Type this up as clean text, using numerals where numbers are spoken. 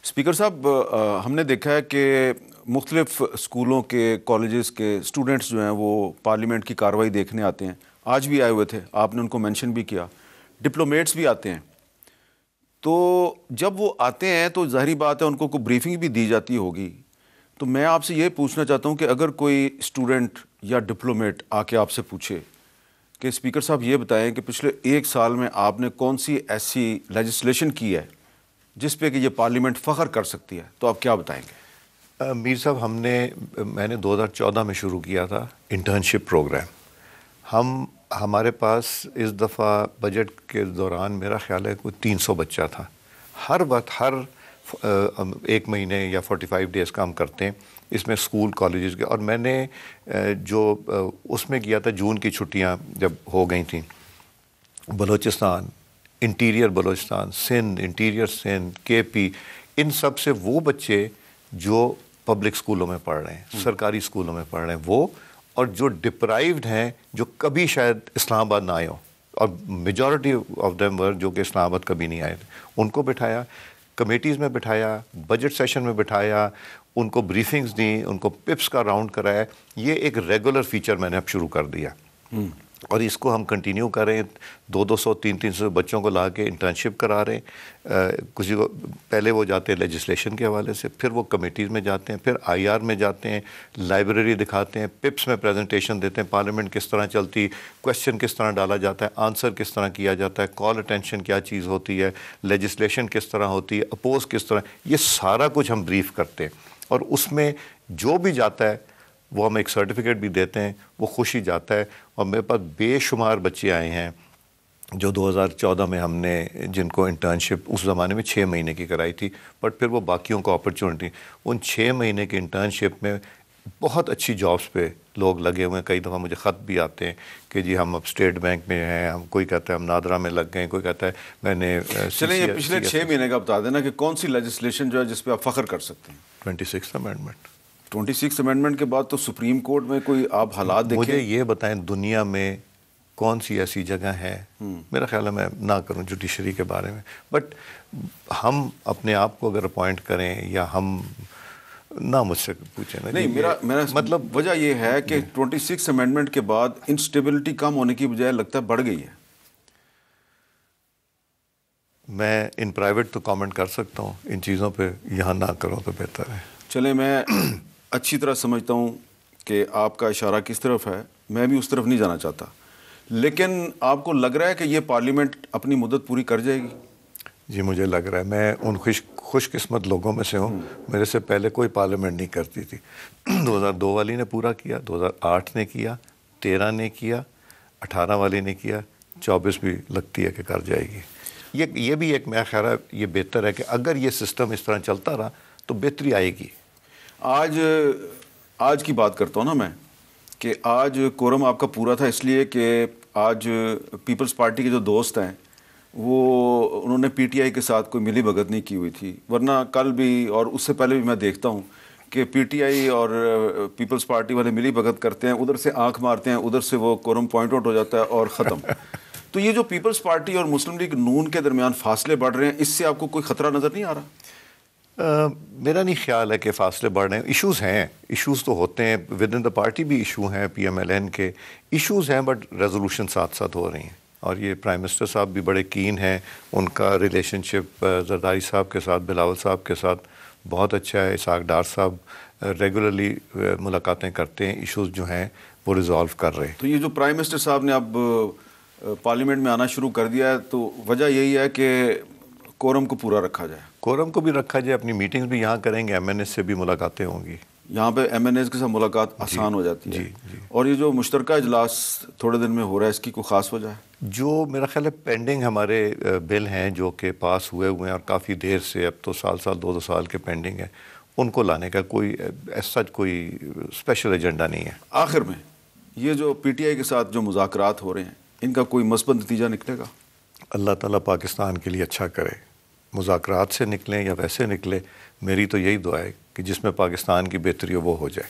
Speaker صاحب، ہم نے دیکھا ہے کہ مختلف اسکولوں کے کالجز کے اسٹوڈنٹس جو ہیں وہ پارلیمنٹ کی کارروائی دیکھنے آتے ہیں. آج بھی آئے ہوئے تھے، آپ نے ان کو مینشن بھی کیا. ڈپلومیٹس بھی آتے ہیں. تو جب وہ آتے ہیں تو ظاہری بات ہے ان کو کوئی بریفنگ بھی دی جاتی ہوگی. تو میں آپ سے یہ پوچھنا چاہتا ہوں کہ اگر کوئی اسٹوڈنٹ یا ڈپلومیٹ آ کے آپ سے پوچھے کہ اسپیکر صاحب یہ بتائیں کہ پچھلے 1 سال میں آپ نے کون سی ایسی لیجسلیشن کی ہے جس پہ کہ یہ پارلیمنٹ فخر کر سکتی ہے، تو آپ کیا بتائیں گے؟ میر صاحب، میں نے 2014 میں شروع کیا تھا انٹرنشپ پروگرام. ہمارے پاس اس دفعہ بجٹ کے دوران میرا خیال ہے کوئی 300 بچہ تھا. ہر وقت ہر 1 مہینے یا 45 ڈیز کا ہم کرتے ہیں اس میں اسکول کالجز کے. اور میں نے جو اس میں کیا تھا جون کی چھٹیاں جب ہو گئی تھیں، بلوچستان، انٹیریئر بلوچستان، سندھ، انٹیریئر سندھ، کے پی، ان سب سے وہ بچے جو پبلک اسکولوں میں پڑھ رہے ہیں، سرکاری اسکولوں میں پڑھ رہے ہیں، وہ اور جو ڈپرائیوڈ ہیں، جو کبھی شاید اسلام آباد نہ آئے ہوں، اور میجورٹی آف دیم ور جو کہ اسلام آباد کبھی نہیں آئے تھے، ان کو بٹھایا، کمیٹیز میں بٹھایا، بجٹ سیشن میں بٹھایا، ان کو بریفنگز دیں، ان کو پپس کا راؤنڈ کرایا. یہ ایک ریگولر فیچر میں نے اب شروع کر دیا اور اس کو ہم کنٹینیو کر رہے ہیں. 200 300 بچوں کو لا کے انٹرنشپ کرا رہے ہیں. کسی کو پہلے وہ جاتے ہیں لیجسلیشن کے حوالے سے، پھر وہ کمیٹیز میں جاتے ہیں، پھر آئی آر میں جاتے ہیں، لائبریری دکھاتے ہیں، پپس میں پریزنٹیشن دیتے ہیں، پارلیمنٹ کس طرح چلتی، کویسچن کس طرح ڈالا جاتا ہے، آنسر کس طرح کیا جاتا ہے، کال اٹینشن کیا چیز ہوتی ہے، لیجسلیشن کس طرح ہوتی ہے، اپوز کس طرح، یہ سارا کچھ ہم بریف کرتے ہیں. اور اس میں جو بھی جاتا ہے وہ ہم ایک سرٹیفکیٹ بھی دیتے ہیں، وہ خوشی جاتا ہے. اور میرے پاس بے شمار بچے آئے ہیں جو 2014 میں ہم نے جن کو انٹرنشپ اس زمانے میں 6 مہینے کی کرائی تھی، بٹ پھر وہ باقیوں کو اپرچونٹی، ان 6 مہینے کی انٹرنشپ میں بہت اچھی جابس پہ لوگ لگے ہوئے ہیں. کئی دفعہ مجھے خط بھی آتے ہیں کہ جی ہم اب اسٹیٹ بینک میں ہیں، کوئی کہتا ہے ہم نادرا میں لگ گئے، کوئی کہتا ہے میں نے. چلیں یہ پچھلے 6 مہینے کا بتا دینا کہ کون سی لیجسلیشن جو ہے جس پہ آپ فخر کر سکتے ہیں. 26 امینڈمنٹ. 26 امینڈمنٹ کے بعد تو سپریم کورٹ میں کوئی آپ حالات دیکھیں. مجھے یہ بتائیں دنیا میں کون سی ایسی جگہ ہے، میرا خیال ہے میں نہ کروں جوڈیشری کے بارے میں، بٹ ہم اپنے آپ کو اگر اپوائنٹ کریں یا ہم نہ مجھ سے پوچھیں. نہیں، میرا مطلب وجہ یہ ہے کہ 26 امینڈمنٹ کے بعد انسٹیبلٹی کم ہونے کی بجائے لگتا ہے بڑھ گئی ہے. میں ان پرائیویٹ تو کامنٹ کر سکتا ہوں، ان چیزوں پہ یہاں نہ کروں تو بہتر ہے. چلیں، میں اچھی طرح سمجھتا ہوں کہ آپ کا اشارہ کس طرف ہے، میں بھی اس طرف نہیں جانا چاہتا، لیکن آپ کو لگ رہا ہے کہ یہ پارلیمنٹ اپنی مدت پوری کر جائے گی؟ جی مجھے لگ رہا ہے. میں ان خوش قسمت لوگوں میں سے ہوں. میرے سے پہلے کوئی پارلیمنٹ نہیں کرتی تھی. 2002 والی نے پورا کیا، 2008 نے کیا، 13 نے کیا، 18 والی نے کیا، 24 بھی لگتی ہے کہ کر جائے گی. یہ بھی ایک میرا خیال ہے یہ بہتر ہے کہ اگر یہ سسٹم اس طرح چلتا رہا تو بہتری آئے گی. آج کی بات کرتا ہوں نا میں، کہ آج کورم آپ کا پورا تھا اس لیے کہ آج پیپلز پارٹی کے جو دوست ہیں وہ انہوں نے پی ٹی آئی کے ساتھ کوئی ملی بھگت نہیں کی ہوئی تھی، ورنہ کل بھی اور اس سے پہلے بھی میں دیکھتا ہوں کہ پی ٹی آئی اور پیپلز پارٹی والے ملی بھگت کرتے ہیں، ادھر سے آنکھ مارتے ہیں، ادھر سے وہ کورم پوائنٹ آؤٹ ہو جاتا ہے اور ختم. تو یہ جو پیپلز پارٹی اور مسلم لیگ نون کے درمیان فاصلے بڑھ رہے ہیں، اس سے آپ کو کوئی خطرہ نظر نہیں آ رہا؟ میرا نہیں خیال ہے کہ فاصلے بڑھ رہے ہیں. ایشوز ہیں، ایشوز تو ہوتے ہیں، ود ان دا پارٹی بھی ایشو ہیں، پی ایم ایل این کے ایشوز ہیں، بٹ ریزولوشن ساتھ ساتھ ہو رہی ہیں. اور یہ پرائم منسٹر صاحب بھی بڑے کین ہیں، ان کا ریلیشن شپ زرداری صاحب کے ساتھ، بلاول صاحب کے ساتھ بہت اچھا ہے. اسحاق ڈار صاحب ریگولرلی ملاقاتیں کرتے ہیں، ایشوز جو ہیں وہ ریزالو کر رہے ہیں. تو یہ جو پرائم منسٹر صاحب نے اب پارلیمنٹ میں آنا شروع کر دیا ہے، تو وجہ یہی ہے کہ کورم کو پورا رکھا جائے. کورم کو بھی رکھا جائے، اپنی میٹنگز بھی یہاں کریں گے، ایم این ایس سے بھی ملاقاتیں ہوں گی. یہاں پہ ایم این ایز کے ساتھ ملاقات آسان ہو جاتی ہے. جی. اور یہ جو مشترکہ اجلاس تھوڑے دن میں ہو رہا ہے، اس کی کوئی خاص وجہ ہے؟ جو میرا خیال ہے پینڈنگ ہمارے بل ہیں جو کہ پاس ہوئے ہیں اور کافی دیر سے، اب تو سال 2 سال کے پینڈنگ ہیں، ان کو لانے کا کوئی ایسا کوئی اسپیشل ایجنڈا نہیں ہے. آخر میں یہ جو پی ٹی آئی کے ساتھ جو مذاکرات ہو رہے ہیں، ان کا کوئی مثبت نتیجہ نکلے گا؟ اللہ تعالیٰ پاکستان کے لیے اچھا کرے. مذاکرات سے نکلیں یا ویسے نکلے، میری تو یہی دعا ہے کہ جس میں پاکستان کی بہتری ہو وہ ہو جائے.